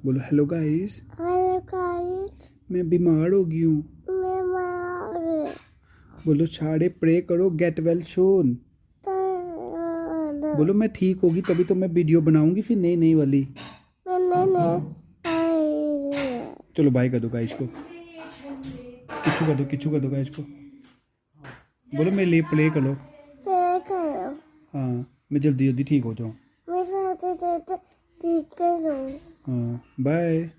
बोलो hello guys. Hello guys. मैं बीमार हो गई हूँ। मैं मार बोलो सारे प्रे करो गेट वेल सून। बोलो मैं ठीक होगी तभी तो मैं वीडियो बनाऊंगी फिर नई नई वाली। चलो बाय कर दो गाइस को। किचू कर दो गाइस को। बोलो मेरे लिए प्ले करो। हाँ मैं जल्दी जल्दी ठीक हो जाऊँ। ठीक है। हाँ बाय।